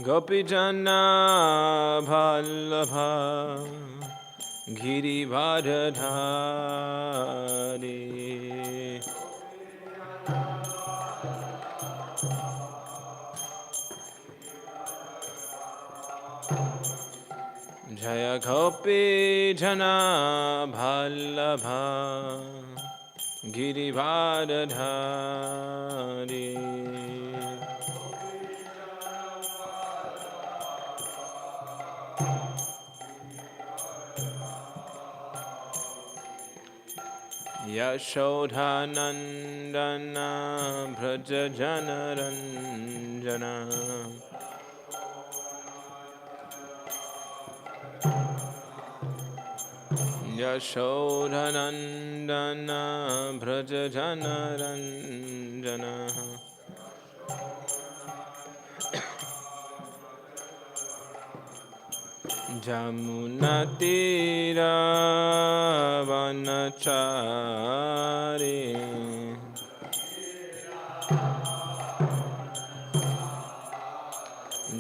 Gopijana Bhallabha Girivardhari Jaya Gopijana Bhallabha Girivardhari Yashodhanandana Brajajanaranjana Yashodhanandana Brajajanaranjana Jamunatira Vanachari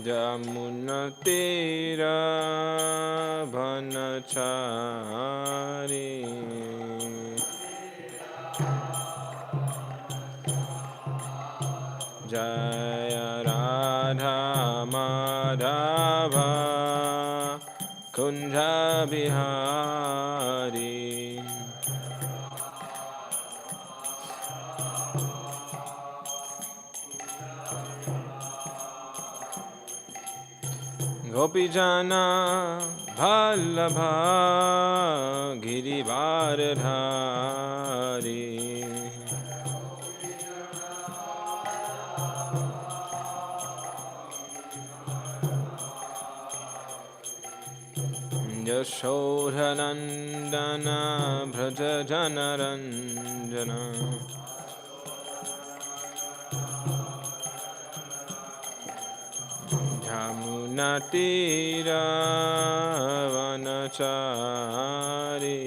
Jamunatira Vanachari Jaya Radha Madhava Kunja Bihari Gopijana Bhallabha Girivardhari Yashodhanandana Brajajanaranjana Jamunatira Vanachari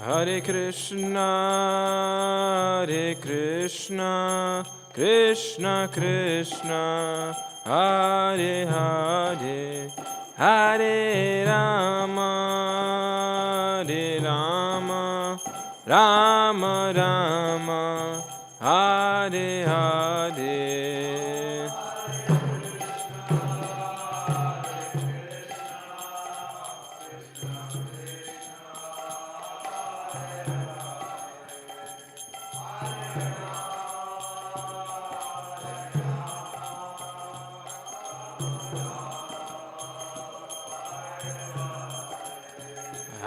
Hare Krishna Krishna Krishna Hare Hare Hare Rama Rama Rama Hare Hare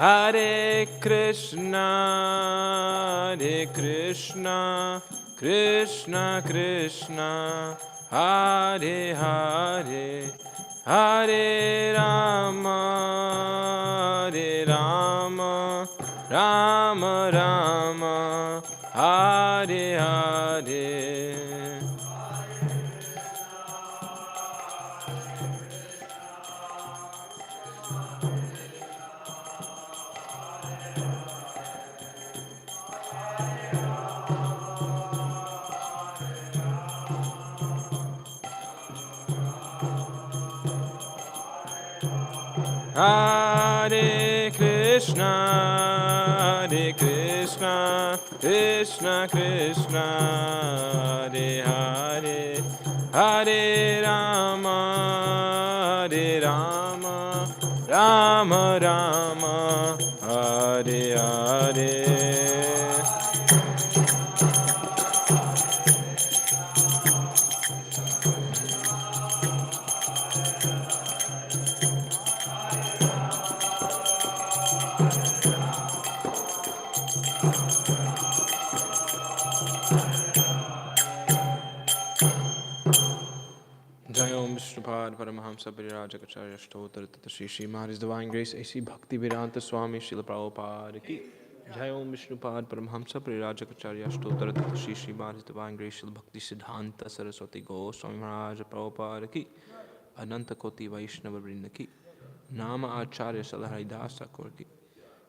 Hare Krishna Krishna Krishna Hare Hare Hare Rama Rama Rama Hare Hare Hare Krishna Krishna Krishna Hare Hare Hare Rama Rama Rama Hare Hare Jayom Vishnupad Paramahamsa Parirajakacharya Stotra Tata Shri Srimad His Divine Grace A.C. Bhakti Vedanta Swami Srila Prabhupada Ki Jai Om Vishnupad Paramhamsa Parirakacharya Stotara Tata Shri Srimad Divine Bhakti Siddhanta Saraswati Goswami Maharaj Prabhupada Ki Ananta Koti Vaishnava Vrinda Ki Nama Acharya Salahari Dasa Thakur Ki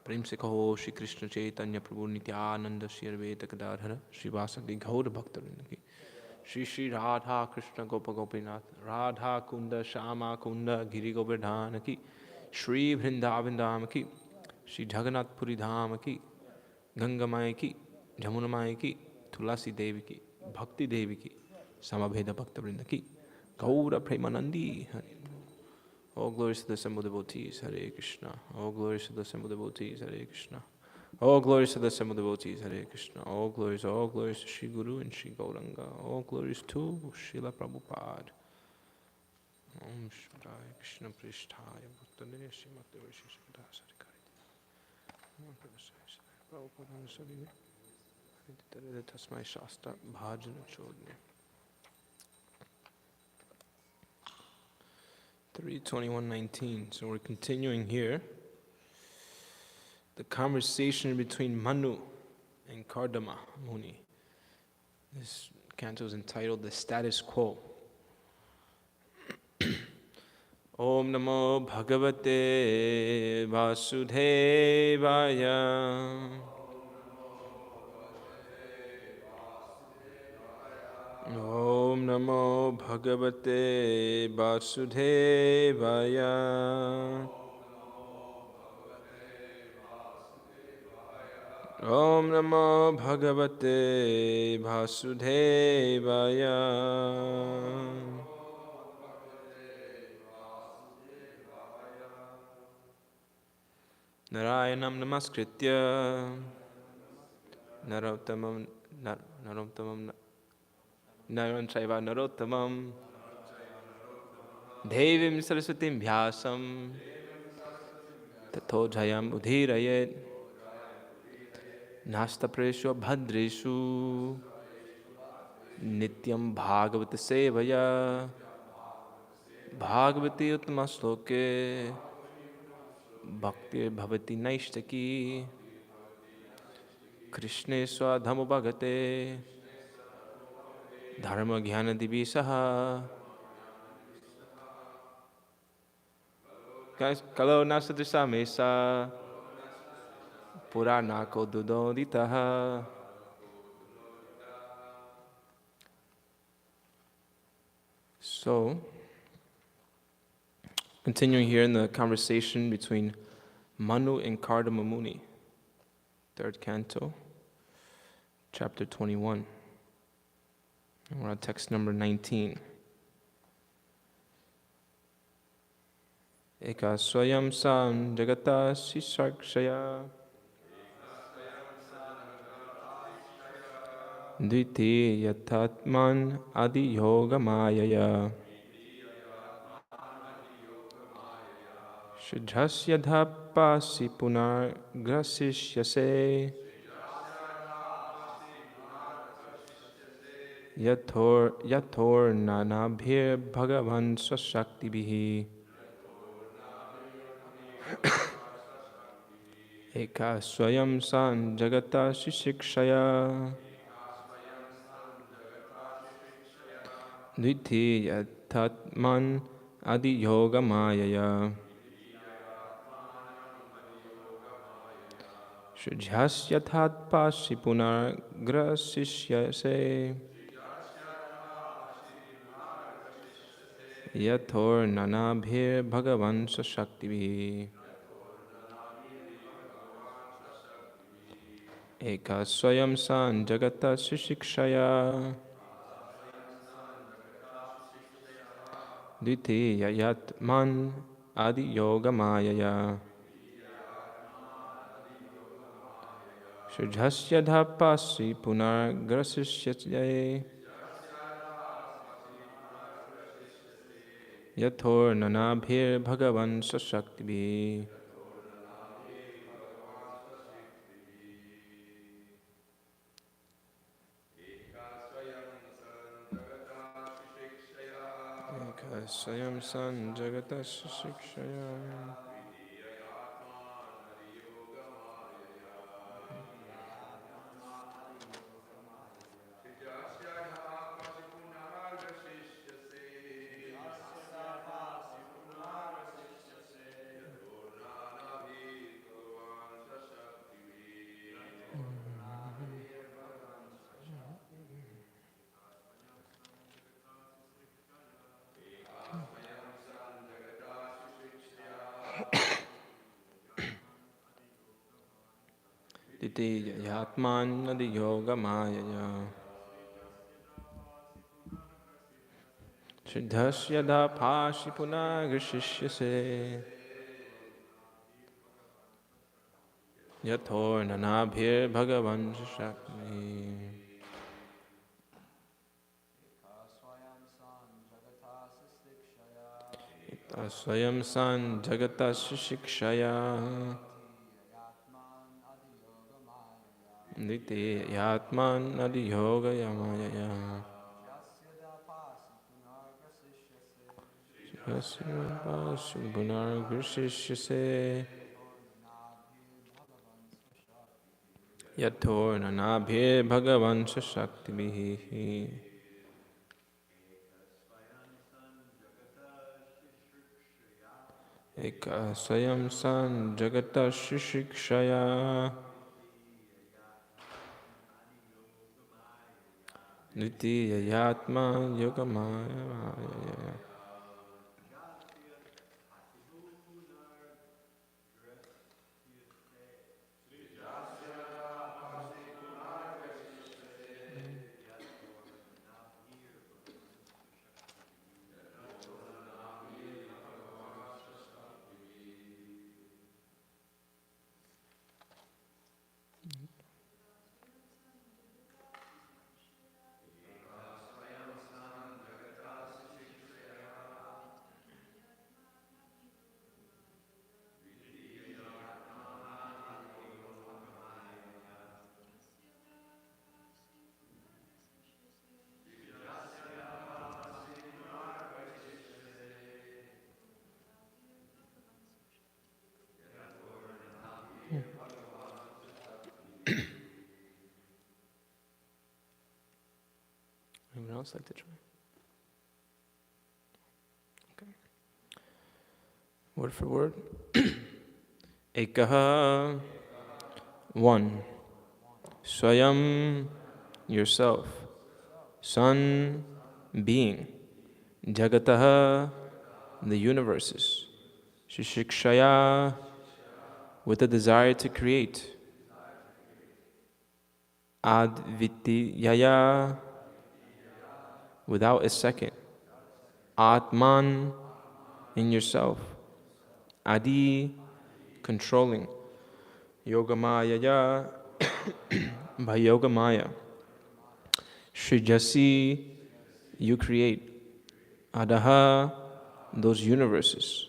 Prem Se Kaho Shri Krishna Chaitanya Prabhu Nityananda Shri Advaita Gadadhara Shri Vasadi Gaura Bhakta Vrinda Ki Shri Shri Radha Krishna Gopa Gopinath Radha Kunda Shama Kunda Giri Govardhana Ki Shri Vrindavan Dham Ki Shri Jagannath Puri Dham Ki Ganga Mai ki, Jamuna Mai ki, Tulasi Devi ki, Bhakti Devi ki, Samabheda Bhakta Vrinda ki, Gaura Premanandi. All glories to the assembled devotees, Hare Krishna. All glories to the assembled devotees, Hare Krishna. All glories to the assembled devotees, Hare Krishna. All glories to Shri Guru and Shri Gauranga. All glories to Srila Prabhupada. Om Shri Krishna Pristhaya Bhaktane Srimati Vishishakata Sarikari. Prabhupada Sarikari. Tasmai Shastra Bhajana Chodne 3:21:19. So we're continuing here the conversation between Manu and Kardama Muni. This canto is entitled The Status Quo. Om Namo Bhagavate Vasudevaya. Om Namo Bhagavate Vasudevaya. Om Namo Bhagavate Vasudevaya. Narayanam Namaskritya Narottamam Naram Chaiva Narottamam Devim Saraswatim Vyasam Tato Jayam Udhirayet Nasta Preshu Bhadreshu Nityam Bhagavata Sevaya Bhagavati Uttama Bhakti Bhavati Naishtaki Krishne Swadhamu Bhagate Dharma Jnana Divisaha Kalo Nasadrisa Mesa Purana Kodudoditaha. So, continuing here in the conversation between Manu and Kardama Muni, 3rd canto, chapter 21. And we're on text number 19. Eka swayam san jagata sisarkshaya Dviti yatatman adi yoga mayaya Shujhasya dhapasi punar grasishyase Yathor nanabhir bhagavan swashaktibihi Eka swayam san jagata shishikshaya Dviti yatatman adi yoga mayaya Shujhasya pasi punar grasishyase Yathor nanabhir bhagavan swashaktibihi Eka swayam san jagata shishikshaya Dvitiya yatman adi yoga mayaya Shujhasya dhapasi punar grasishyate Yathor nanabhir bhagavan swashaktibihi. Swayam san jagata shikshaya Titiya Yatman Adi Yoga Mayaya Siddhasya Dhapashi Punagrishishyase Yathor Nanabhir Bhagavan Shakti Swayam San Jagatas Shikshaya Niti Yatman Adi Yoga Yamayaya Bunar Grishishyase Yathor Nanabhir Bhagavan Shakti Bihi Eka Swayam San Jagata Shikshaya Nitya Yatma Yogamaya Anyone else like to try? Okay. Word for word. Ekaha, one. Swayam, yourself. San, being. Jagataha, the universes. Shishikshaya, with the desire to create. Advitiyaya, without a second. Atman, in yourself. Adi, controlling. Yogamayaya, by Yogamaya. Srijasi, you create. Adaha, those universes.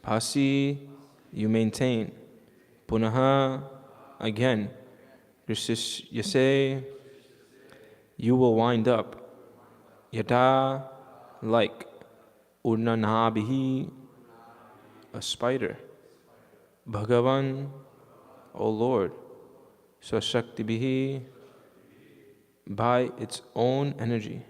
Pasi, you maintain. Punaha, again. Yase, you will wind up. Yata, like. Urnanabihi, a spider. Bhagavan, O Lord. Swashaktibihi, by its own energy.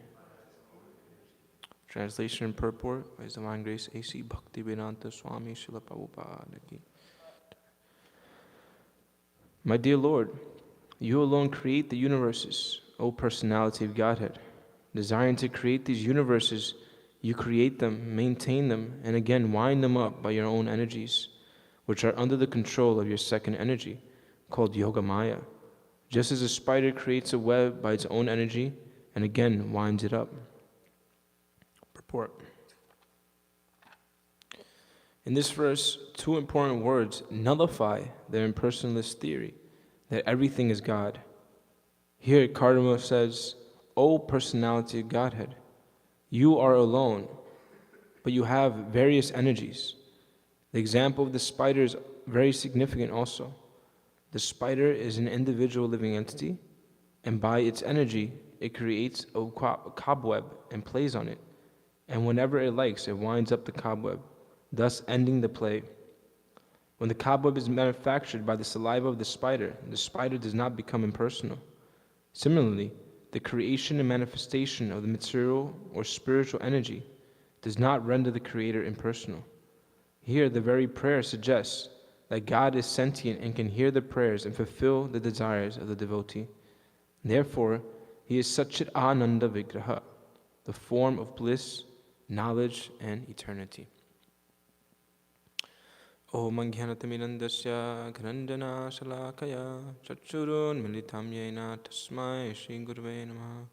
Translation and purport by His Divine Grace A.C. Bhaktivedanta Swami Srila Prabhupada Ki. My dear Lord, you alone create the universes, O Personality of Godhead. Desiring to create these universes, you create them, maintain them, and again wind them up by your own energies, which are under the control of your second energy, called Yogamaya. Just as a spider creates a web by its own energy, and again winds it up. Purport. In this verse, two important words nullify their impersonalist theory that everything is God. Here, Cardinal says, O Personality of Godhead, you are alone, but you have various energies. The example of the spider is very significant also. The spider is an individual living entity, and by its energy, it creates a cobweb and plays on it. And whenever it likes, it winds up the cobweb, thus ending the play. When the cobweb is manufactured by the saliva of the spider does not become impersonal. Similarly, the creation and manifestation of the material or spiritual energy does not render the Creator impersonal. Here, the very prayer suggests that God is sentient and can hear the prayers and fulfill the desires of the devotee. Therefore, He is Satchit Ananda Vigraha, the form of bliss, knowledge, and eternity. Om Anghyanatamirandasya Granjana Shalakaya Chachurun Militam Yena Tasmai Shri Gurve Namaha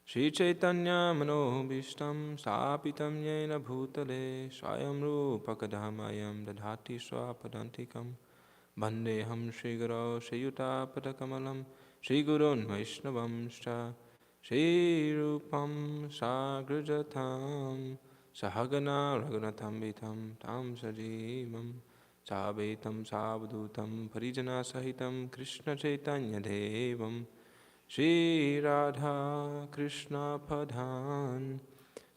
Shri Chaitanya Manobhishtam Sapitam Yena Bhutale Swayam Rupakadamayam Dadhati Swapadantikam Bandeham Shri Guru Shayuta Padakamalam Shri Gurun Vaishnavam Shra Shri Rupam Sagrajatam Sahagana Raghunatham Vitam Tam Sajivam Savetam Savadhutam Parijana Sahitam Krishna Chaitanya Devam Shri Radha Krishna Padhan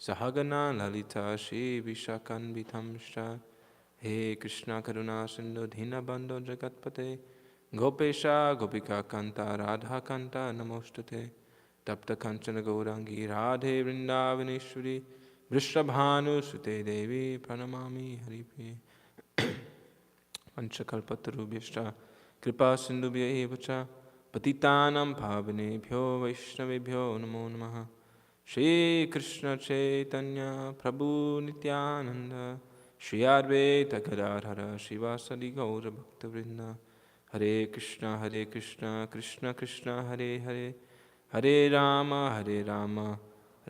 Sahagana Lalita Shri Vishakan Vitam Shra He Krishna Karuna Sindhu Dina Bandho Jagatpate Gopesha Gopika Kanta Radha Kanta Namostate Tapta Kanchana Gaurangi Radhe Vrindavaneshwari Vrishabhanu Sute Devi Pranamami Haripriye Panchakalpatarubhyashta Kripa Sindhubhya Evacha Patitanam Pavanebhyo Vaishnavebhyo Namo Namaha Shri Krishna Chaitanya Prabhu Nityananda Shri Advaita Gadadhara Shivasadi Gaura Bhaktavrinda Hare Krishna Krishna Krishna Hare Hare Hare Rama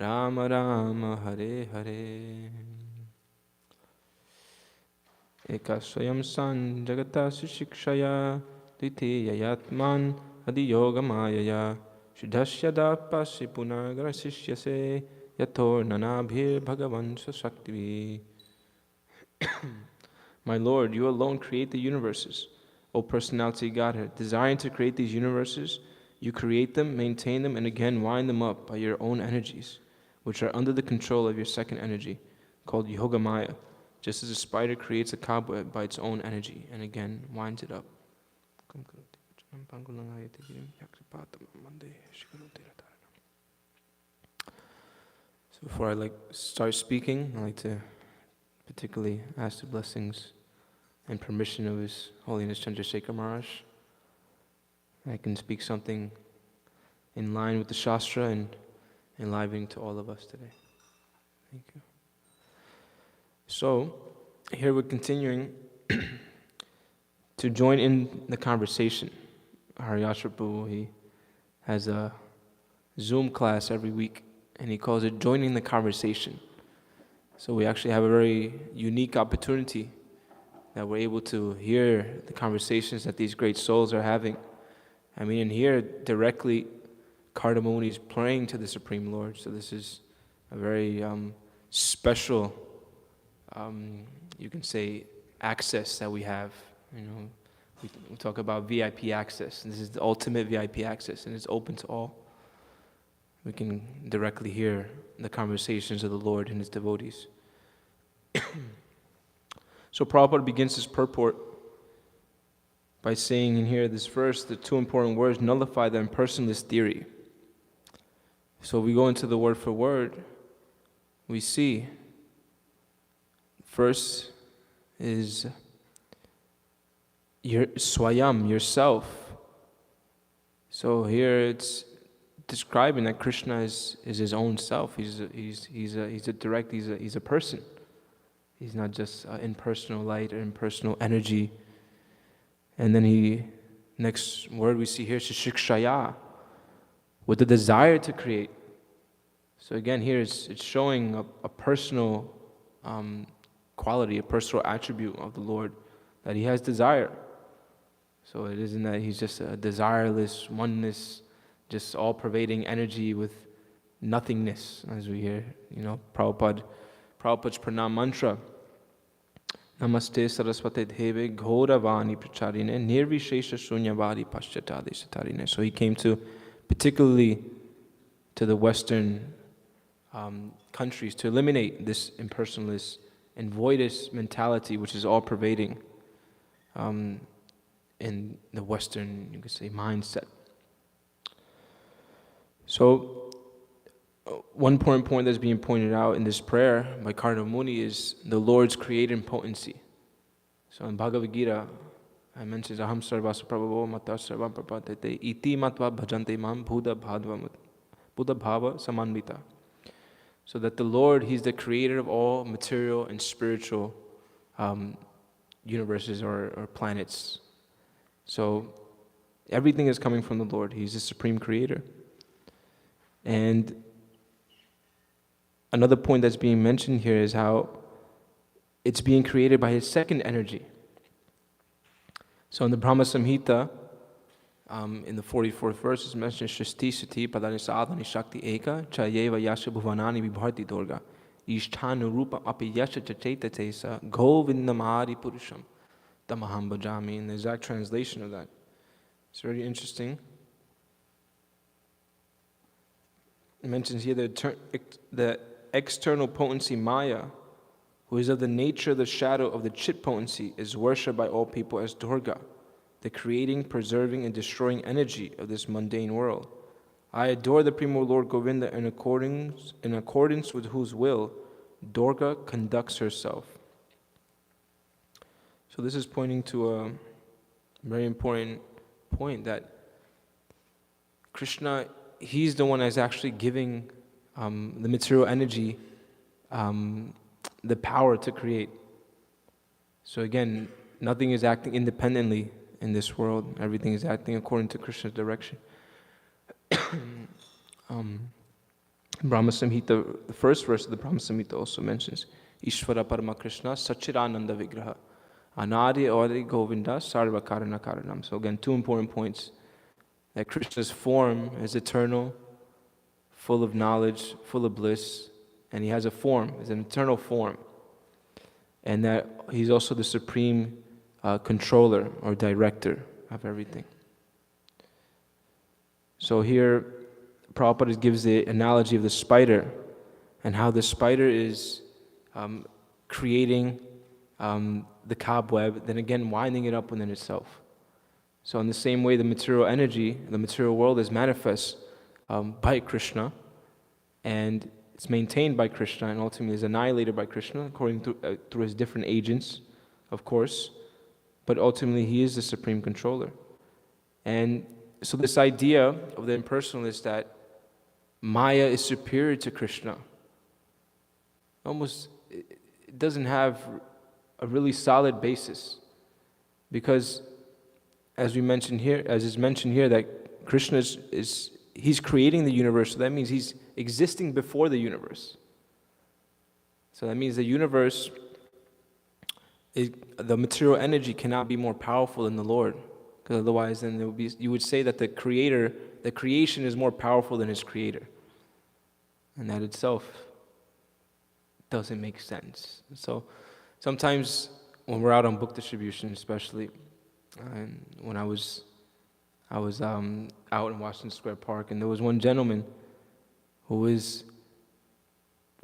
Rama Rama Hare Hare Eka Swayam San Jagata Sushikshaya Dvitiya Yatman Adi Yoga Mayaya Shuddhasya Dapasi Punagara Sishyase Yator Nanabhir Bhagavan Sasaktivi. My Lord, you alone create the universes. O Personality Godhead, desiring to create these universes, you create them, maintain them, and again wind them up by your own energies, which are under the control of your second energy, called Yogamaya, just as a spider creates a cobweb by its own energy, and again winds it up. So before I start speaking, I like to particularly ask the blessings and permission of His Holiness Chandrasekhar Maharaj. I can speak something in line with the Shastra and enlivening to all of us today. Thank you. So, here we're continuing to join in the conversation. Hariyashra Prabhu, he has a Zoom class every week, and he calls it Joining the Conversation. So we actually have a very unique opportunity that we're able to hear the conversations that these great souls are having. I mean, and here directly, Kardamuni is praying to the Supreme Lord. So this is a very special, you can say, access that we have. You know, we talk about VIP access. And this is the ultimate VIP access, and it's open to all. We can directly hear the conversations of the Lord and His devotees. So Prabhupada begins his purport by saying in here, this verse, the two important words, nullify the impersonalist theory. So we go into the word for word, we see first is your swayam, yourself. So here it's describing that Krishna is his own self. He's a person. He's not just impersonal light or impersonal energy. And then next word we see here is shikshaya, with the desire to create. So again, here it's showing a personal quality, a personal attribute of the Lord, that He has desire. So it isn't that He's just a desireless oneness, just all-pervading energy with nothingness, as we hear, Prabhupada's pranam mantra. Namaste Saraswate Deve Ghoravani Pracharine Nirvishesha Shunyavadi Paschatadi Satarine. So he came particularly to the Western countries to eliminate this impersonalist and voidist mentality which is all-pervading in the Western, you could say, mindset. So one important point that's being pointed out in this prayer by Kardamuni is the Lord's creative potency. So in Bhagavad Gita, I mentioned Aham sarvasa prabhavo mata sarvam prapadete iti matva bhajante mam buddha bhava samanvita. So that the Lord, He's the creator of all material and spiritual universes or planets. So everything is coming from the Lord. He's the supreme creator. And another point that's being mentioned here is how it's being created by his second energy. So in the Brahma Samhita, in the 44th verse, it's mentioned Shristi Sati Pradani Sadhani Shakti Eka Chayeva Yasha Bhuvanani Vibharti Durga Ishthanu Rupa Api Yasha Chachetate Sa Govindamari Purusham Tamaham Bhajami. In the exact translation of that, it's very interesting. It mentions here the external potency Maya, who is of the nature of the shadow of the Chit potency, is worshipped by all people as Durga, the creating, preserving, and destroying energy of this mundane world. I adore the Primo Lord Govinda in accordance with whose will Durga conducts herself. So this is pointing to a very important point, that Krishna, he's the one that's actually giving the material energy the power to create. So again, nothing is acting independently in this world. Everything is acting according to Krishna's direction. Brahma Samhita, the first verse of the Brahma Samhita also mentions Ishvara Parama Krishna Sachirananda Vigraha Anadi Adi Govinda Sarva Karana Karanam. So again, two important points: that Krishna's form is eternal, full of knowledge, full of bliss, and he has a form, is an eternal form, and that he's also the supreme controller or director of everything. So here, Prabhupada gives the analogy of the spider, and how the spider is creating the cobweb, then again winding it up within itself. So in the same way, the material energy, the material world is manifest by Krishna, and it's maintained by Krishna, and ultimately is annihilated by Krishna according to through his different agents, of course. But ultimately, he is the supreme controller. And so this idea of the impersonalist, that Maya is superior to Krishna, almost it doesn't have a really solid basis, because as is mentioned here, that Krishna he's creating the universe. So that means he's existing before the universe. So that means the universe, the material energy cannot be more powerful than the Lord, because otherwise then you would say that the creation is more powerful than his creator, and that itself doesn't make sense. So sometimes when we're out on book distribution, especially, and when I was out in Washington Square Park, and there was one gentleman who was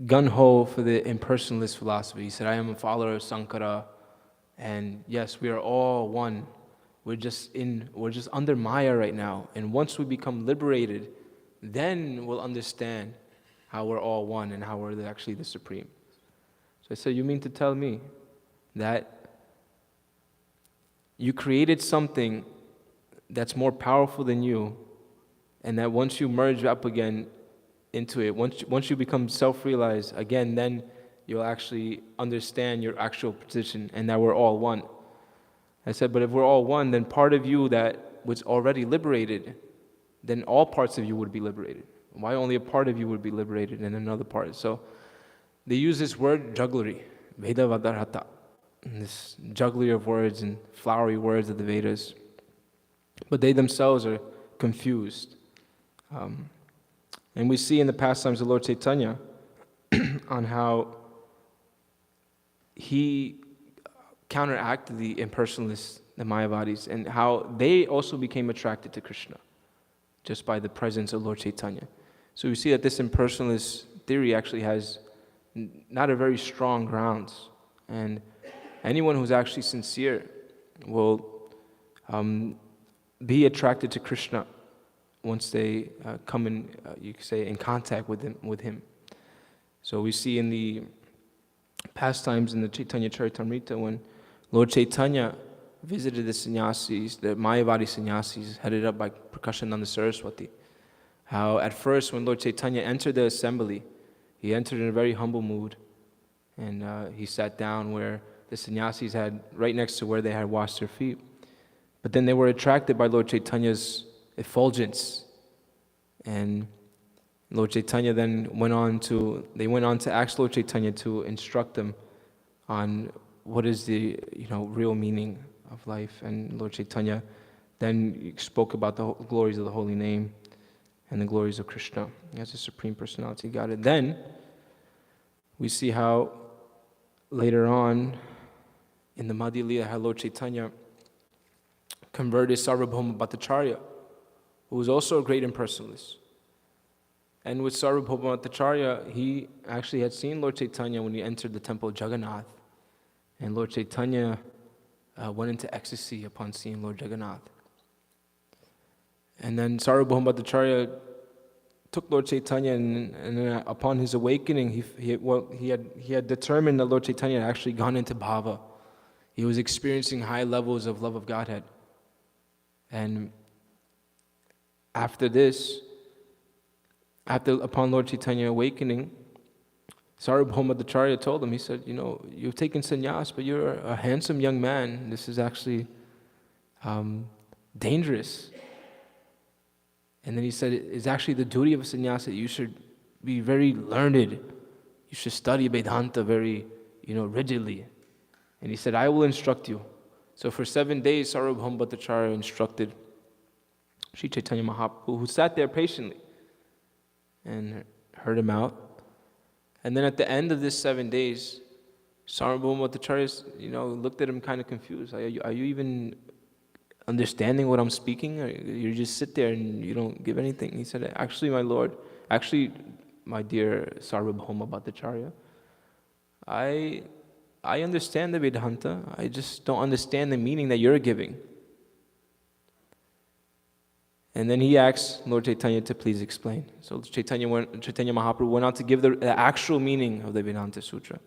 gung-ho for the impersonalist philosophy. He said, I am a follower of Sankara, and yes, we are all one. We're just under Maya right now, and once we become liberated, then we'll understand how we're all one and how we're actually the supreme. So I said, you mean to tell me that you created something that's more powerful than you, and that once you merge up again into it, once you become self-realized again, then you'll actually understand your actual position, and that we're all one? I said, but if we're all one, then part of you that was already liberated, then all parts of you would be liberated. Why only a part of you would be liberated and another part? So they use this word jugglery, Veda Vadarhata, this jugglery of words and flowery words of the Vedas. But they themselves are confused. And we see in the pastimes of Lord Chaitanya on how he counteracted the impersonalists, the Mayavadis, and how they also became attracted to Krishna just by the presence of Lord Chaitanya. So we see that this impersonalist theory actually has not a very strong grounds, and anyone who's actually sincere will be attracted to Krishna once they come in, you could say, in contact with him. So we see in the pastimes in the Chaitanya Charitamrita, when Lord Chaitanya visited the sannyasis, the Mayavadi sannyasis, headed up by Prakashananda Saraswati, how at first when Lord Chaitanya entered the assembly, he entered in a very humble mood, and he sat down where the sannyasis had, right next to where they had washed their feet. But then they were attracted by Lord Chaitanya's effulgence. And Lord Chaitanya then went on to ask Lord Chaitanya to instruct them on what is the real meaning of life. And Lord Chaitanya then spoke about the glories of the holy name and the glories of Krishna as the Supreme Personality of Godhead. Then we see how later on in the Madhya Lila, how Lord Chaitanya converted Sarvabhauma Bhattacharya, who was also a great impersonalist. And with Sarvabhauma Bhattacharya, he actually had seen Lord Chaitanya when he entered the temple of Jagannath. And Lord Chaitanya went into ecstasy upon seeing Lord Jagannath. And then Sarvabhauma Bhattacharya took Lord Chaitanya, and upon his awakening, he had determined that Lord Chaitanya had actually gone into bhava. He was experiencing high levels of love of Godhead. And after this, upon Lord Chaitanya awakening, Sarvabhauma Bhattacharya told him, he said, you've taken sannyas, but you're a handsome young man. This is actually dangerous. And then he said, it's actually the duty of a sannyas that you should be very learned. You should study Vedanta very, rigidly. And he said, I will instruct you. So for 7 days, Sarvabhauma Bhattacharya instructed Sri Chaitanya Mahaprabhu, who sat there patiently and heard him out. And then at the end of this 7 days, Sarvabhauma Bhattacharya, looked at him kind of confused. Are you even understanding what I'm speaking? Or you just sit there and you don't give anything? He said, actually, my lord, my dear Sarvabhauma Bhattacharya, I understand the Vedanta, I just don't understand the meaning that you're giving. And then he asked Lord Chaitanya to please explain. So Chaitanya Mahaprabhu went on to give the actual meaning of the Vedanta Sutra.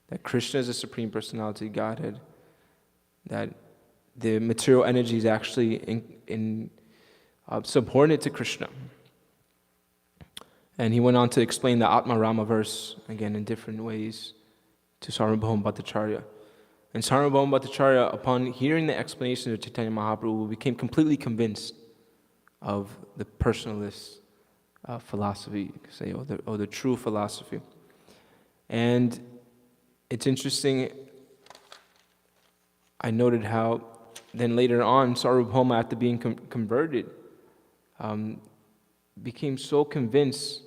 That Krishna is the Supreme Personality of Godhead. That the material energy is actually subordinate to Krishna. And he went on to explain the Atma Rama verse, again in different ways, to Sarvabhauma Bhattacharya. And Sarvabhauma Bhattacharya, upon hearing the explanation of Chaitanya Mahaprabhu, became completely convinced of the personalist philosophy, or the true philosophy. And it's interesting, I noted how then later on, Sarvabhauma, after being converted, became so convinced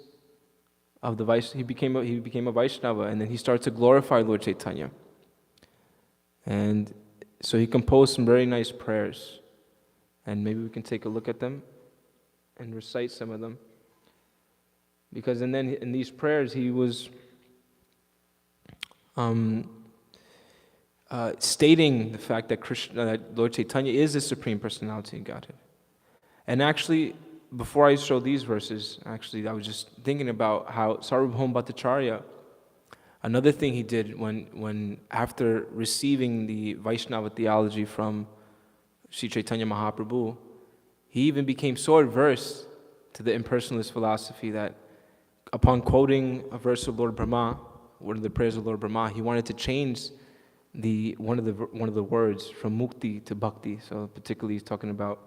of the Vaishnava, he became a Vaishnava, and then he started to glorify Lord Chaitanya. And so he composed some very nice prayers, and maybe we can take a look at them and recite some of them. Because and then in these prayers he was stating the fact that Lord Chaitanya is the Supreme Personality of Godhead. And actually, before I show these verses, I was just thinking about how Sarvabhauma Bhattacharya, another thing he did when after receiving the Vaishnava theology from Sri Chaitanya Mahaprabhu, he even became so adverse to the impersonalist philosophy that upon quoting a verse of Lord Brahma, one of the prayers of Lord Brahma, he wanted to change one of the words from mukti to bhakti. So particularly he's talking about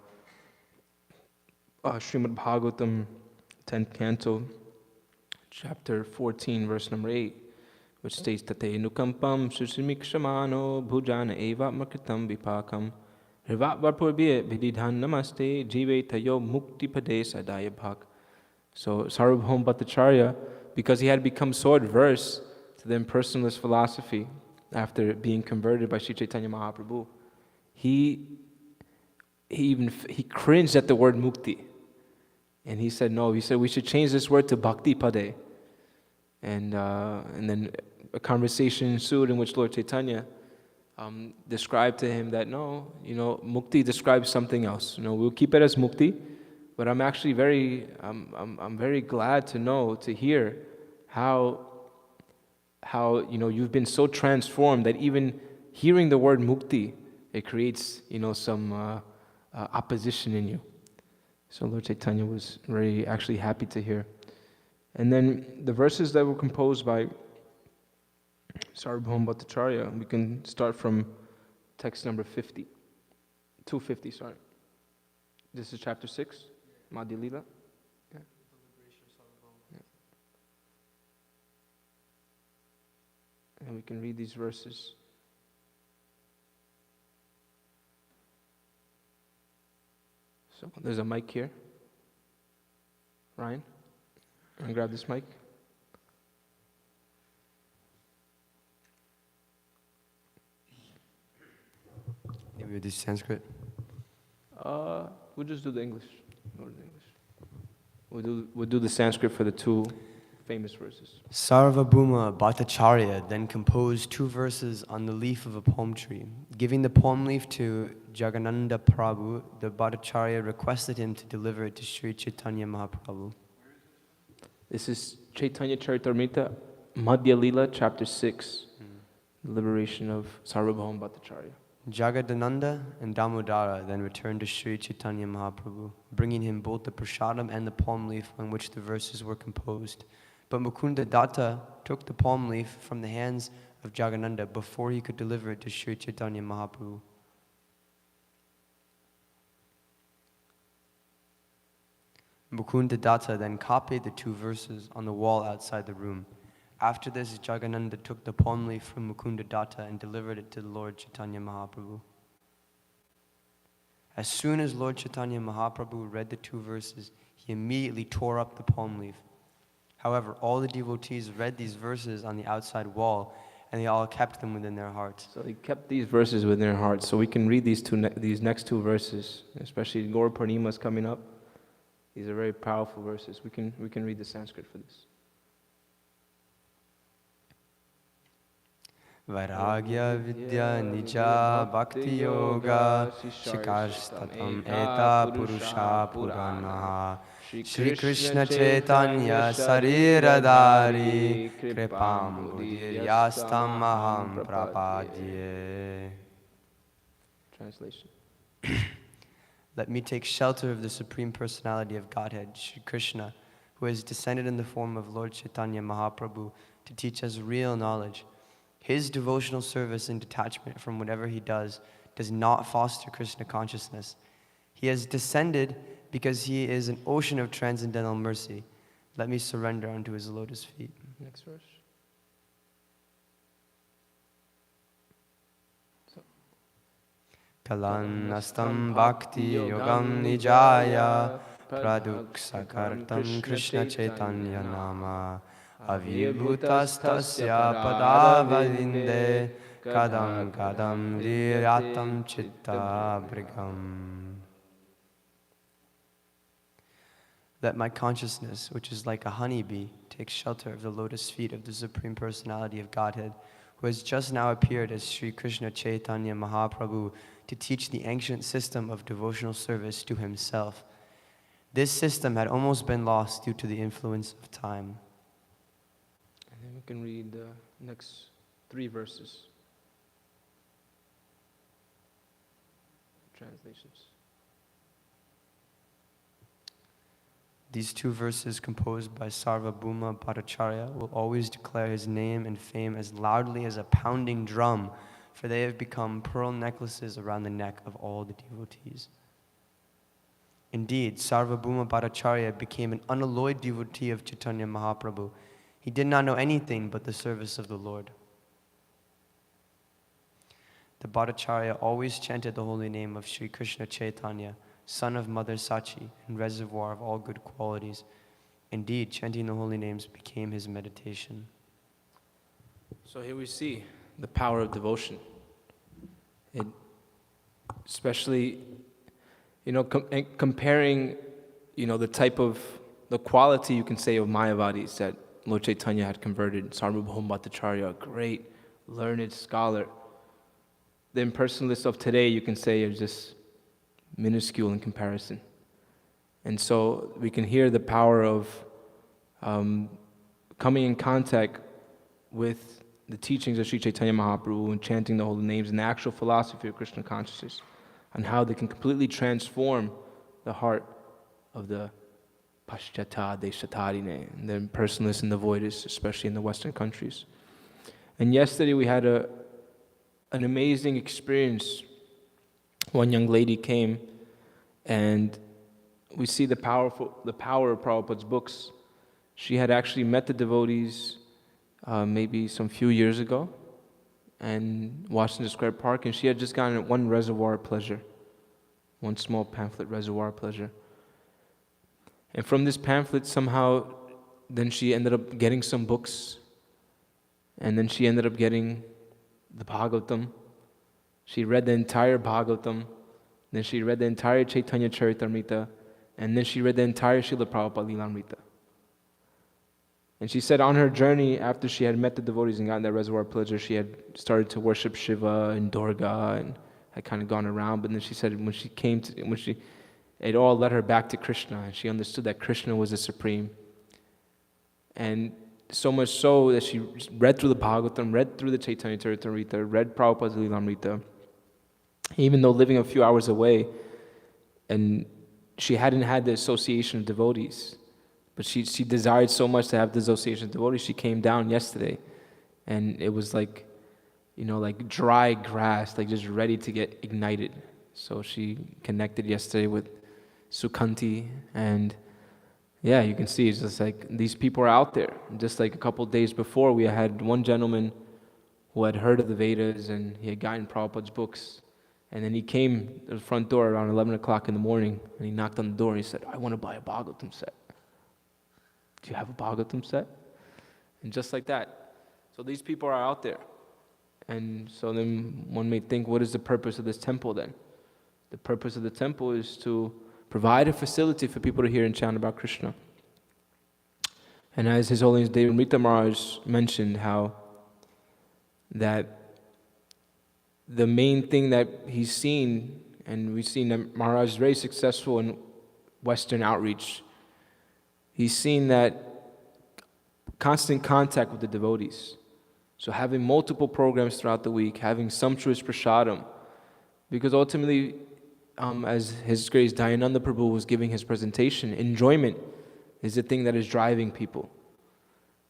Srimad Bhāgavatam, 10th canto, chapter 14, verse number 8, which states that Tate nukampam susimikshamano bhujana eva makritam vipakam rivat varpurbiye vididhan namaste jive tayo mukti pade sadaya bhak. So Sarvabhauma Bhattacharya, because he had become so adverse to the impersonalist philosophy after being converted by Sri Chaitanya Mahaprabhu, he cringed at the word mukti. And he said, no, we should change this word to bhakti pade. And then a conversation ensued in which Lord Chaitanya described to him that no, mukti describes something else. We'll keep it as mukti, but I'm actually I'm very glad to hear how you've been so transformed that even hearing the word mukti, it creates some opposition in you. So Lord Chaitanya was very actually happy to hear. And then the verses that were composed by Sarvabhauma Bhattacharya. We can start from text number 50. 250, sorry. This is chapter 6, Madhya Lila. Yeah. Yeah. And we can read these verses. So there's a mic here. Ryan, you want to grab this mic? Maybe we'll do Sanskrit. We'll just do the English. We'll do the Sanskrit for the two famous verses. Sarvabhauma Bhattacharya then composed 2 verses on the leaf of a palm tree. Giving the palm leaf to Jagadananda Prabhu, the Bhattacharya requested him to deliver it to Sri Chaitanya Mahaprabhu. This is Chaitanya Charitamrita, Madhya Lila, chapter 6, the liberation of Sarvabhauma Bhattacharya. Jagadananda and Damodara then returned to Sri Chaitanya Mahaprabhu, bringing him both the prasadam and the palm leaf on which the verses were composed. But Mukunda Datta took the palm leaf from the hands of Jagadananda before he could deliver it to Sri Chaitanya Mahaprabhu. Mukunda Datta then copied the 2 verses on the wall outside the room. After this, Jagadananda took the palm leaf from Mukunda Datta and delivered it to Lord Chaitanya Mahaprabhu. As soon as Lord Chaitanya Mahaprabhu read the 2 verses, he immediately tore up the palm leaf. However, all the devotees read these verses on the outside wall, and they all kept them within their hearts. So they kept these verses within their hearts. So we can read these next 2 verses, especially Gaur Purnima is coming up. These are very powerful verses. We can read the Sanskrit for this. Vairagya vidya nija bhakti yoga shikastatam eta purusha puranaha Shri Krishna Chaitanya Sariradari Kripam Buddhiryastam Aham Prapadye. Translation. Let me take shelter of the Supreme Personality of Godhead, Shri Krishna, who has descended in the form of Lord Chaitanya Mahaprabhu to teach us real knowledge. His devotional service and detachment from whatever he does not foster Krishna consciousness. He has descended because he is an ocean of transcendental mercy. Let me surrender unto his lotus feet. Next verse. Kalanastam bhakti yogam nijaya praduksakartam Krishna Chaitanya nama avibhutastasya padavadinde kadam kadam viratam chitta brigam. Let my consciousness, which is like a honeybee, take shelter of the lotus feet of the Supreme Personality of Godhead, who has just now appeared as Sri Krishna Chaitanya Mahaprabhu to teach the ancient system of devotional service to himself. This system had almost been lost due to the influence of time. And then we can read the next 3 verses. Translations. These 2 verses, composed by Sarvabhauma Bhattacharya, will always declare his name and fame as loudly as a pounding drum, for they have become pearl necklaces around the neck of all the devotees. Indeed, Sarvabhauma Bhattacharya became an unalloyed devotee of Chaitanya Mahaprabhu. He did not know anything but the service of the Lord. The Bhattacharya always chanted the holy name of Sri Krishna Chaitanya, son of Mother Sachi and reservoir of all good qualities. Indeed, chanting the holy names became his meditation. So here we see the power of devotion. It, especially, comparing, the quality, you can say, of Mayavadis that Lord Chaitanya had converted. Sarvabhauma Bhattacharya, a great, learned scholar. The impersonalists of today, you can say, are just minuscule in comparison. And so we can hear the power of coming in contact with the teachings of Sri Chaitanya Mahaprabhu and chanting the holy names and the actual philosophy of Krishna consciousness, and how they can completely transform the heart of the Paschata Deshatarine, and the impersonalists and the voidists, especially in the Western countries. And yesterday we had an amazing experience. One young lady came, and we see the power of Prabhupada's books. She had actually met the devotees maybe some few years ago and Washington Square Park, and she had just gotten one reservoir of pleasure, one small pamphlet, Reservoir of Pleasure. And from this pamphlet, somehow, then she ended up getting some books, and then she ended up getting the Bhāgavatam. She read the entire Bhāgavatam, then she read the entire Chaitanya Charitamrita, and then she read the entire Srila Prabhupada Lilamrita. And she said on her journey, after she had met the devotees and gotten that reservoir of pleasure, she had started to worship Shiva and Durga and had kind of gone around. But then she said it all led her back to Krishna, and she understood that Krishna was the supreme. And so much so that she read through the Bhāgavatam, read through the Chaitanya Charitamrita, read Prabhupada's Lilamrita, even though living a few hours away, and she hadn't had the association of devotees. But she desired so much to have the association of devotees. She came down yesterday, and it was like, like dry grass, like just ready to get ignited. So she connected yesterday with Sukhanti, and yeah, you can see it's just like these people are out there. Just like a couple of days before, we had one gentleman who had heard of the Vedas, and he had gotten Prabhupada's books. And then he came to the front door around 11 o'clock in the morning, and he knocked on the door, and he said, I want to buy a Bhāgavatam set. Do you have a Bhāgavatam set? And just like that. So these people are out there. And so then one may think, what is the purpose of this temple then? The purpose of the temple is to provide a facility for people to hear and chant about Krishna. And as His Holiness David Mrita Maharaj mentioned, how that the main thing that he's seen, and we've seen that Maharaj is very successful in Western outreach. He's seen that constant contact with the devotees. So having multiple programs throughout the week, having sumptuous prasadam, because ultimately, as His Grace Dayananda Prabhu was giving his presentation, enjoyment is the thing that is driving people.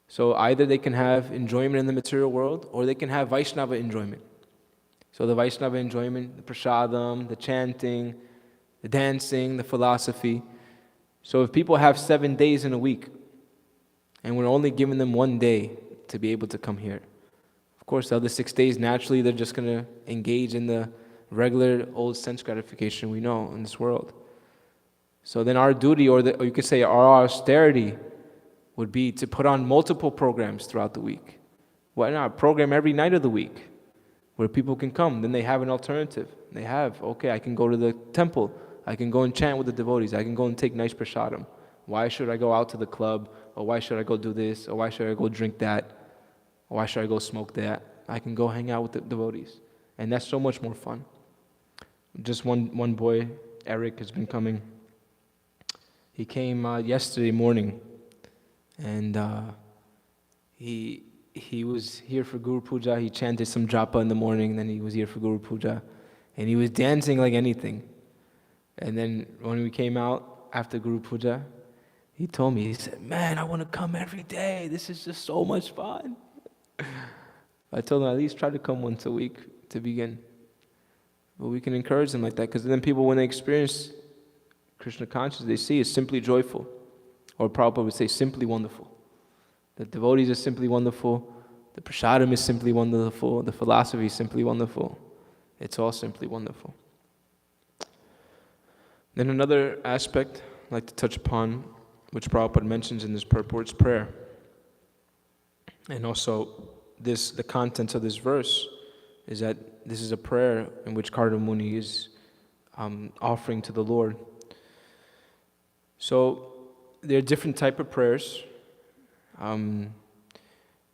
So either they can have enjoyment in the material world, or they can have Vaishnava enjoyment. So the Vaishnava enjoyment, the prasadam, the chanting, the dancing, the philosophy. So if people have 7 days in a week, and we're only giving them 1 day to be able to come here, of course the other 6 days, naturally they're just going to engage in the regular old sense gratification we know in this world. So then our duty, or you could say our austerity, would be to put on multiple programs throughout the week. Why not program every night of the week where people can come? Then they have an alternative. They have, okay, I can go to the temple, I can go and chant with the devotees, I can go and take nice prasadam. Why should I go out to the club? Or why should I go do this? Or why should I go drink that? Or why should I go smoke that? I can go hang out with the devotees. And that's so much more fun. Just one boy, Eric, has been coming. He came yesterday morning, and he was here for Guru Puja. He chanted some japa in the morning, and then he was here for Guru Puja. And he was dancing like anything. And then when we came out after Guru Puja, he told me, he said, man, I want to come every day. This is just so much fun. I told him at least try to come once a week to begin. But we can encourage them like that, because then people, when they experience Krishna consciousness, they see it's simply joyful. Or Prabhupada would say simply wonderful. The devotees are simply wonderful. The prasadam is simply wonderful. The philosophy is simply wonderful. It's all simply wonderful. Then another aspect I'd like to touch upon, which Prabhupada mentions in this purport, is prayer. And also, the contents of this verse is that this is a prayer in which Karna Muni is offering to the Lord. So there are different type of prayers.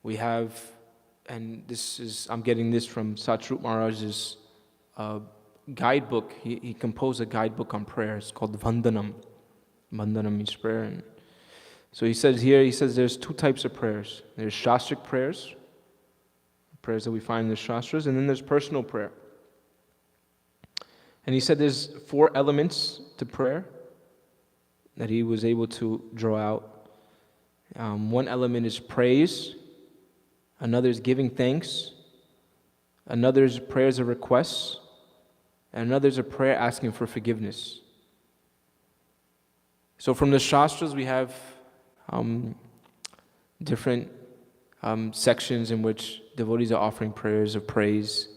We have, and this is, I'm getting this from Satrup Maharaj's guidebook. He composed a guidebook on prayer. It's called Vandanam. Vandanam means prayer. And so he says there's two types of prayers. There's Shastric prayers, prayers that we find in the Shastras, and then there's personal prayer. And he said there's 4 elements to prayer that he was able to draw out. One element is praise, another is giving thanks, another is prayers of requests, and another is a prayer asking for forgiveness. So from the Shastras we have different sections in which devotees are offering prayers of praise.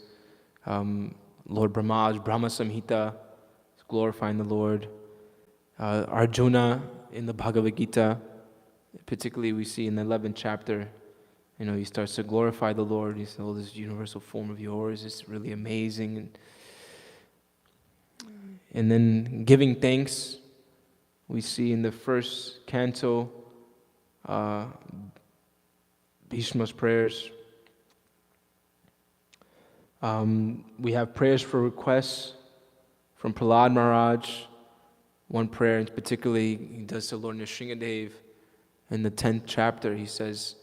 Lord Brahma's Brahma Samhita is glorifying the Lord. Arjuna in the Bhagavad Gita, particularly we see in the 11th chapter, he starts to glorify the Lord. He says, "Oh, this universal form of yours is really amazing." And then giving thanks, we see in the first canto, Bhishma's prayers. We have prayers for requests from Prahlad Maharaj. One prayer, particularly, he does to Lord Nrsingadev. In the 10th chapter, he says,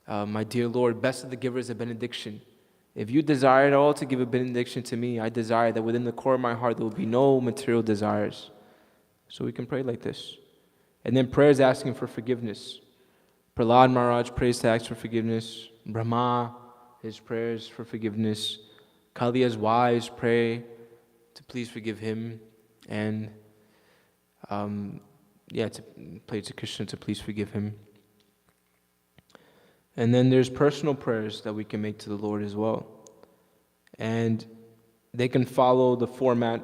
"My dear Lord, best of the givers of benediction, if you desire at all to give a benediction to me, I desire that within the core of my heart there will be no material desires." So we can pray like this. And then prayers asking for forgiveness. Prahlad Maharaj prays to ask for forgiveness. Brahma, his prayers for forgiveness. Kaliya's wives pray to please forgive him. And to pray to Krishna to please forgive him. And then there's personal prayers that we can make to the Lord as well. And they can follow the format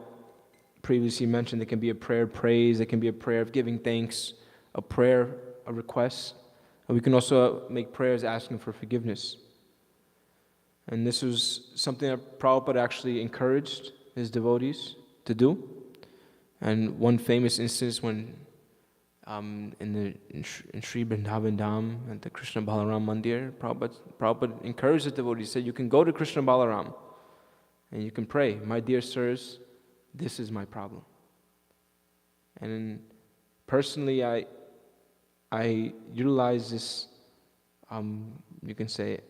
previously mentioned. They can be a prayer of praise, they can be a prayer of giving thanks, a prayer, a request. And we can also make prayers asking for forgiveness. And this was something that Prabhupada actually encouraged his devotees to do. And one famous instance when in Sri Vrindavan Dham at the Krishna Balaram Mandir, Prabhupada encouraged the devotees. He said, "You can go to Krishna Balaram and you can pray, 'My dear sirs, this is my problem.'" And personally, I utilize this, you can say,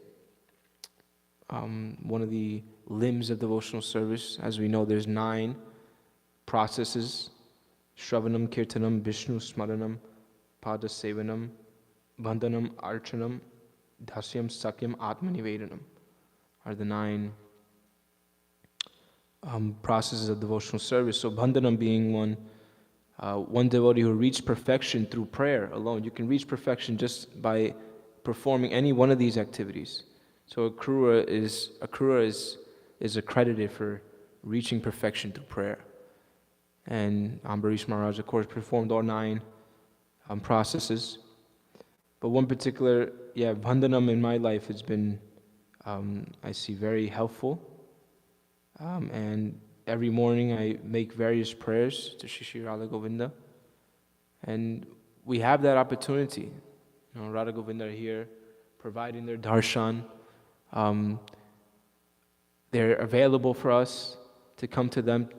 one of the limbs of devotional service. As we know, there's 9 processes: Shravanam, Kirtanam, Vishnu Smaranam, Pada Sevanam, Bandhanam, Archanam, Dasyam, Sakyam, Atmanivedanam are the 9 processes of devotional service. So Bandhanam being one devotee who reached perfection through prayer alone. You can reach perfection just by performing any one of these activities. So a Krura is accredited for reaching perfection through prayer. And Ambarish Maharaj, of course, performed all 9 processes. But one particular, Bandhanam in my life has been, I see, very helpful. And every morning I make various prayers to Shri Radha Govinda. And we have that opportunity. Radha Govinda are here providing their darshan. They're available for us to come to them,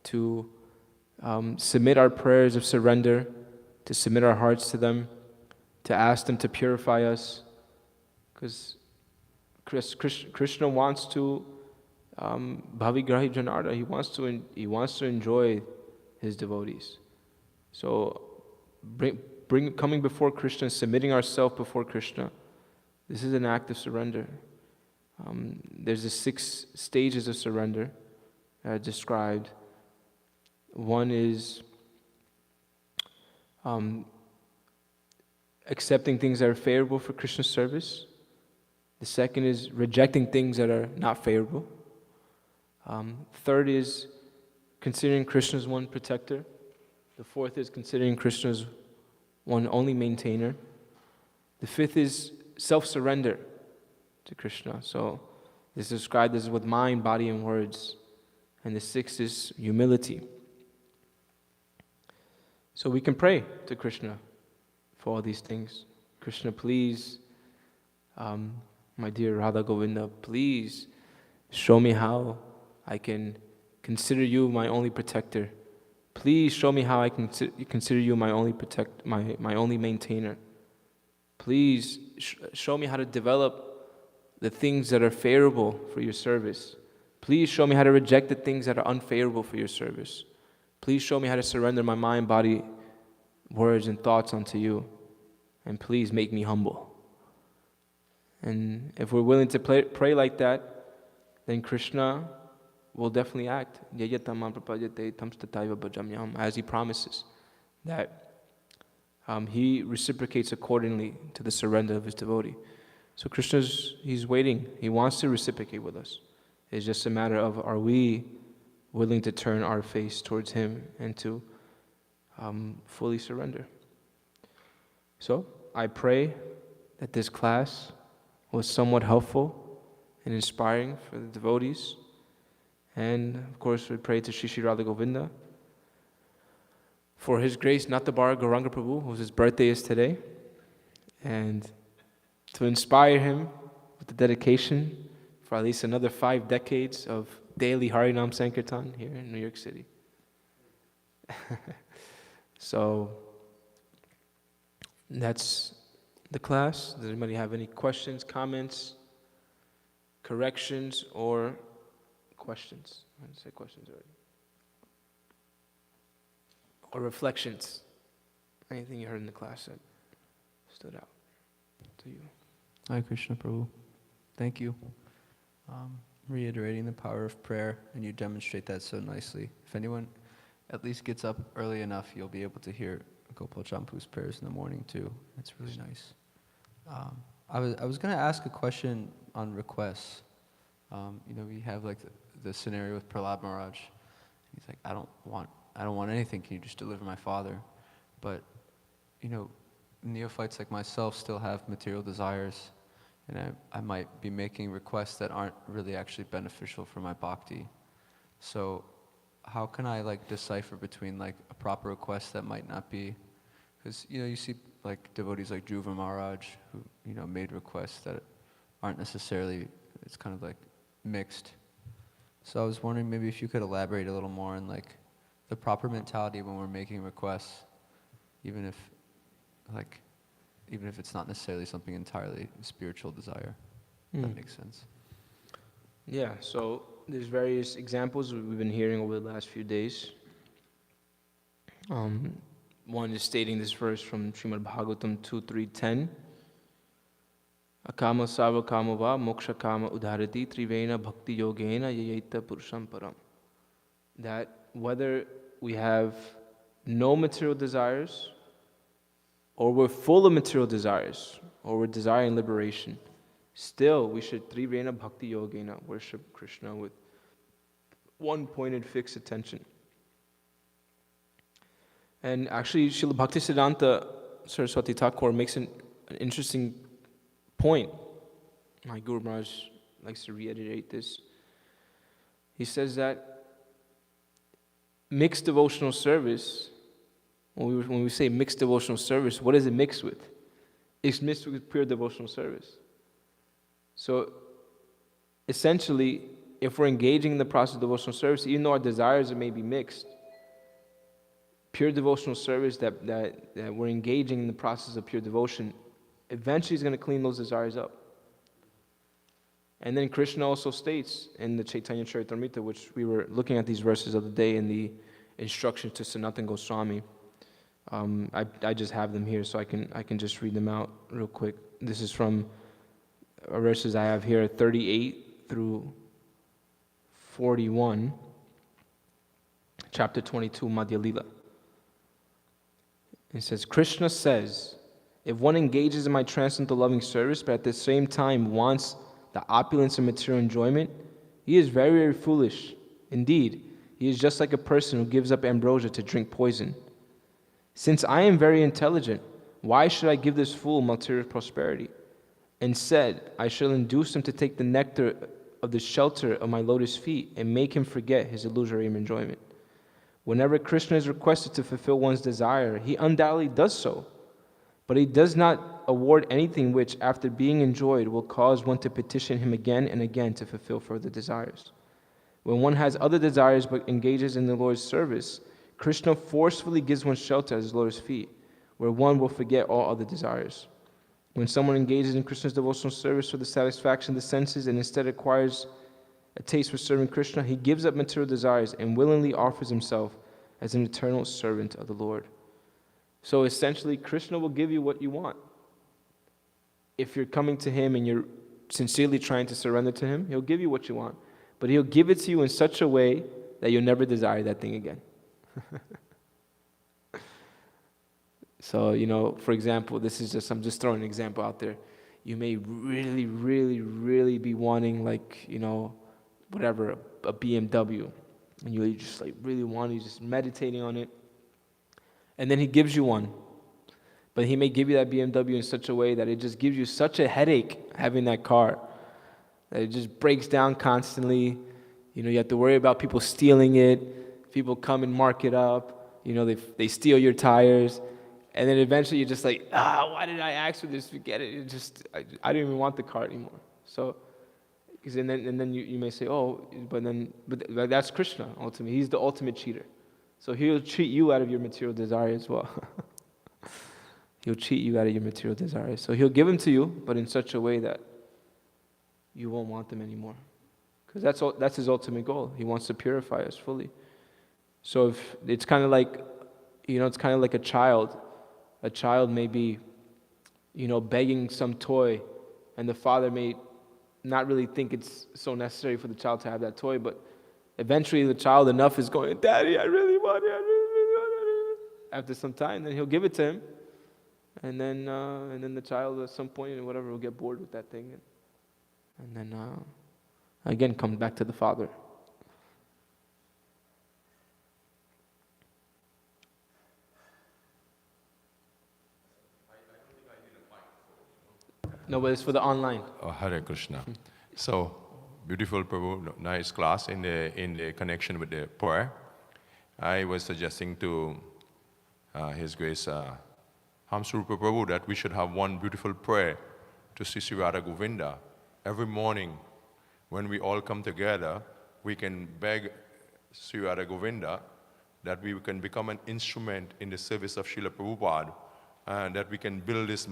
to submit our prayers of surrender, to submit our hearts to them, to ask them to purify us. Because Krishna wants to, Bhavigrahi Janarda, he wants to enjoy his devotees. So coming before Krishna, submitting ourselves before Krishna, this is an act of surrender. There's the 6 stages of surrender described. One is accepting things that are favorable for Krishna's service. The second is rejecting things that are not favorable. Third is considering Krishna as one protector. The fourth is considering Krishna as one only maintainer. The fifth is self-surrender to Krishna. So this is described as with mind, body, and words. And the sixth is humility. So we can pray to Krishna for all these things. Krishna, please, my dear Radha Govinda, please show me how I can consider you my only protector. Please show me how I can consider you my only my only maintainer. Please show me how to develop the things that are favorable for your service. Please show me how to reject the things that are unfavorable for your service. Please show me how to surrender my mind, body, words, and thoughts unto you. And please make me humble. And if we're willing to pray like that, then Krishna will definitely act. As he promises that he reciprocates accordingly to the surrender of his devotee. So he's waiting. He wants to reciprocate with us. It's just a matter of, are we willing to turn our face towards him and to fully surrender? So I pray that this class was somewhat helpful and inspiring for the devotees. And of course we pray to Shri Shri Radha Govinda for his grace, Natabar Gauranga Prabhu, whose birthday is today, and to inspire him with the dedication for at least another 5 decades of daily Harinam Sankirtan here in New York City. So that's the class. Does anybody have any questions, comments, corrections, or questions? I didn't say questions already. Or reflections. Anything you heard in the class that stood out to you? Hare Krishna, Prabhu. Thank you. Reiterating the power of prayer, and you demonstrate that so nicely. If anyone at least gets up early enough, you'll be able to hear Gopal Champu's prayers in the morning too. It's really nice. I was going to ask a question on requests. We have like the scenario with Prahlad Maharaj. He's like, I don't want anything. Can you just deliver my father? But neophytes like myself still have material desires, and I might be making requests that aren't really actually beneficial for my bhakti. So how can I decipher between a proper request that might not be, because you see devotees like Dhruva Maharaj who made requests that aren't necessarily, it's kind of mixed. So I was wondering maybe if you could elaborate a little more on the proper mentality when we're making requests, even if it's not necessarily something entirely spiritual desire. If that makes sense. Yeah, so there's various examples we've been hearing over the last few days. One is stating this verse from Srimad Bhāgavatam 2.3.10. Akama sava kama va moksha kama udharati trivena bhakti yogena yayaita purusham param. That whether we have no material desires, or we're full of material desires, or we're desiring liberation, still we should trivena bhakti yogena, worship Krishna with one pointed fixed attention. And actually, Srila Bhaktisiddhanta Saraswati Thakur makes an interesting point. My Guru Maharaj likes to reiterate this. He says that mixed devotional service, when we say mixed devotional service, what is it mixed with? It's mixed with pure devotional service. So, essentially, if we're engaging in the process of devotional service, even though our desires may be mixed, pure devotional service that we're engaging in the process of pure devotion eventually is going to clean those desires up. And then Krishna also states in the Chaitanya Charitamrita, which we were looking at these verses of the day in the instructions to Sanatana Goswami. I just have them here so I can just read them out real quick. This is from verses I have here, 38 through 41, chapter 22, Madhya Lila. It says, Krishna says, if one engages in my transcendental loving service, but at the same time wants the opulence of material enjoyment, he is very, very foolish. Indeed, he is just like a person who gives up ambrosia to drink poison. Since I am very intelligent, why should I give this fool material prosperity? Instead, I shall induce him to take the nectar of the shelter of my lotus feet and make him forget his illusory enjoyment. Whenever Krishna is requested to fulfill one's desire, he undoubtedly does so. But he does not award anything which, after being enjoyed, will cause one to petition him again and again to fulfill further desires. When one has other desires but engages in the Lord's service, Krishna forcefully gives one shelter at his lotus feet, where one will forget all other desires. When someone engages in Krishna's devotional service for the satisfaction of the senses and instead acquires a taste for serving Krishna, he gives up material desires and willingly offers himself as an eternal servant of the Lord. So essentially, Krishna will give you what you want. if you're coming to him and you're sincerely trying to surrender to him, he'll give you what you want. But he'll give it to you in such a way that you'll never desire that thing again. So, for example, I'm just throwing an example out there. You may really, really, really be wanting whatever, a BMW. And you just really want it, you're just meditating on it. And then he gives you one. But he may give you that BMW in such a way that it just gives you such a headache having that car, that it just breaks down constantly. You have to worry about people stealing it. People come and mark it up. They steal your tires. And then eventually you're just like, why did I ask for this? Forget it. I don't even want the car anymore. So, and then you may say, but that's Krishna ultimately. He's the ultimate cheater. So he'll cheat you out of your material desire as well. He'll cheat you out of your material desires. So he'll give them to you, but in such a way that you won't want them anymore. Because that's his ultimate goal. He wants to purify us fully. So if it's kind of like, it's kind of like a child. A child may be, begging some toy, and the father may not really think it's so necessary for the child to have that toy, but eventually the child enough is going, Daddy, I really want it. After some time, then he'll give it to him, and then the child at some point or whatever will get bored with that thing, and then again come back to the father. No, but it's for the online. Oh, Hare Krishna. So, beautiful Prabhu, nice class in the connection with the prayer. I was suggesting to His Grace Hamsrupa Prabhu that we should have one beautiful prayer to Sri Radha Govinda. Every morning when we all come together, we can beg Sri Radha Govinda that we can become an instrument in the service of Srila Prabhupada, and that we can build this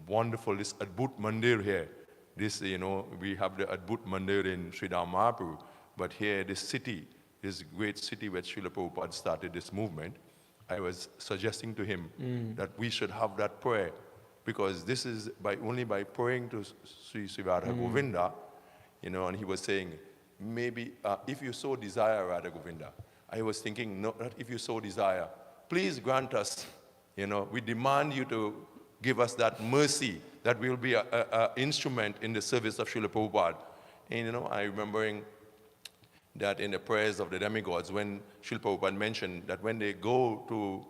wonderful, this Adbhut Mandir here. This, we have the Adbhut Mandir in Sridham Mahaprabhu, but here, this city, this great city where Srila Prabhupada started this movement, I was suggesting to him that we should have that prayer, because this is only by praying to Sri Radha Govinda, and he was saying, maybe if you so desire Radha Govinda, I was thinking, no, not if you so desire, please grant us, we demand you to give us that mercy, that we will be an instrument in the service of Srila Prabhupada. And I remembering that in the prayers of the demigods, when Srila Prabhupada mentioned that when they go to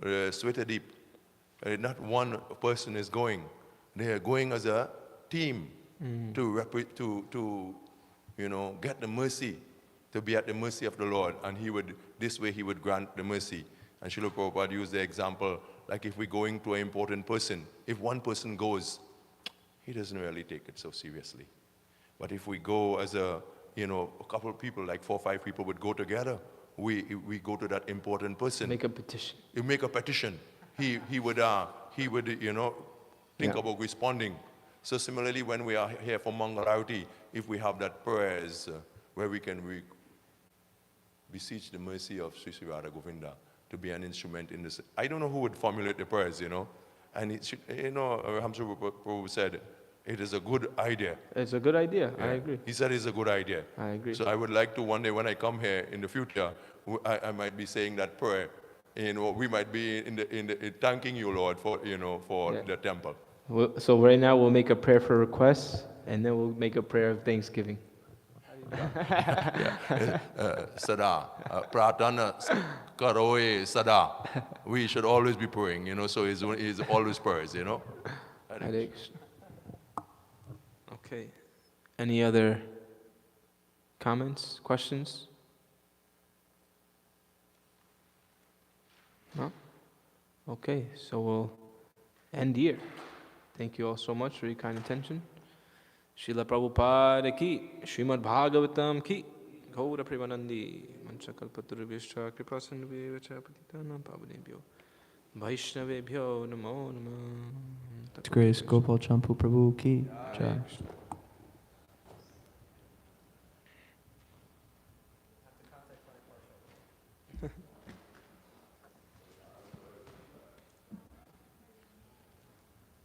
Swetadeep, not one person is going. They are going as a team to get the mercy, to be at the mercy of the Lord. And this way he would grant the mercy. And Srila Prabhupada used the example, like if we're going to an important person, if one person goes, he doesn't really take it so seriously. But if we go as a couple of people, like 4 or 5 people would go together, we go to that important person. Make a petition. You make a petition. He would think about responding. So similarly, when we are here for Mangalarati, if we have that prayers where we can beseech the mercy of Sri Radha Govinda to be an instrument in this. I don't know who would formulate the prayers, And Hamsa Prabhu said, it is a good idea. It's a good idea. Yeah. I agree. He said it's a good idea. I agree. So I would like to one day when I come here in the future, I might be saying that prayer. We might be in thanking you, Lord, for the temple. So right now we'll make a prayer for requests, and then we'll make a prayer of thanksgiving. Sada, pratana karoe sada. We should always be praying, so it's always prayers, Okay. Any other comments, questions? No? Okay, so we'll end here. Thank you all so much for your kind attention. Srila Prabhupada ki, Srimad Bhāgavatam ki, Gaura Premanandi, Manchakalpaturvishcha Kripasandhvevacha Patitanam Pavanebhyo, Vaishnavebhyo Namo Namah. Grace Gopal Champu Prabhu ki jai.